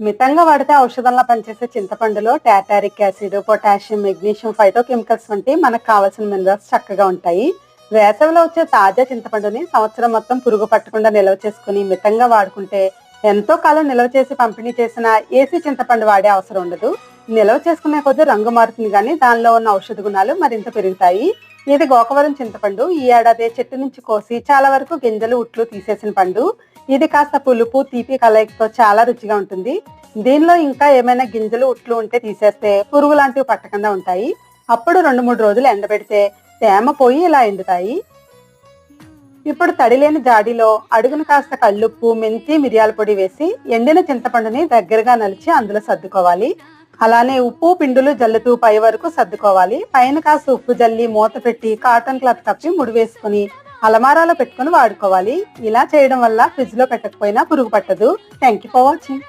మితంగా వాడితే ఔషధంలా పనిచేసే చింతపండులో tartaric acid, potassium, magnesium, phytochemicals వంటి మనకు కావాల్సిన మినరల్స్ చక్కగా ఉంటాయి. వేసవిలో వచ్చే తాజా చింతపండుని సంవత్సరం మొత్తం పురుగు పట్టకుండా నిల్వ చేసుకుని మితంగా వాడుకుంటే ఎంతో కాలం నిల్వ చేసి పంపిణీ చేసిన ఏసీ చింతపండు వాడే అవసరం ఉండదు. నిల్వ చేసుకునే కొద్దీ రంగు మారుతుంది కానీ దానిలో ఉన్న ఔషధ గుణాలు మరింత పెరుగుతాయి. ఇది గోకవరం చింతపండు. ఈ ఏడాది చెట్టు నుంచి కోసి చాలా వరకు గింజలు, ఉట్లు తీసేసిన పండు. ఇది కాస్త పులుపు, తీపి కలయికతో చాలా రుచిగా ఉంటుంది. దీనిలో ఇంకా ఏమైనా గింజలు, ఉట్లు ఉంటే తీసేస్తే పురుగు లాంటివి పట్టకుండా ఉంటాయి. అప్పుడు 2-3 రోజులు ఎండబెడితే తేమ పోయి ఇలా ఎండుతాయి. ఇప్పుడు తడి లేని జాడీలో అడుగును కాస్త కల్లుప్పు, మెంతి, మిరియాల పొడి వేసి ఎండిన చింతపండుని దగ్గరగా నలిచి అందులో సర్దుకోవాలి. అలానే ఉప్పు, పిండులు జల్లుతూ పై వరకు సర్దుకోవాలి. పైన కాస్త ఉప్పు జల్లి మూత పెట్టి కాటన్ క్లాత్ కప్పి ముడి వేసుకుని అలమారాలో పెట్టుకుని వాడుకోవాలి. ఇలా చేయడం వల్ల ఫ్రిడ్జ్ లో పెట్టకపోయినా పురుగు పట్టదు. Thank you for watching.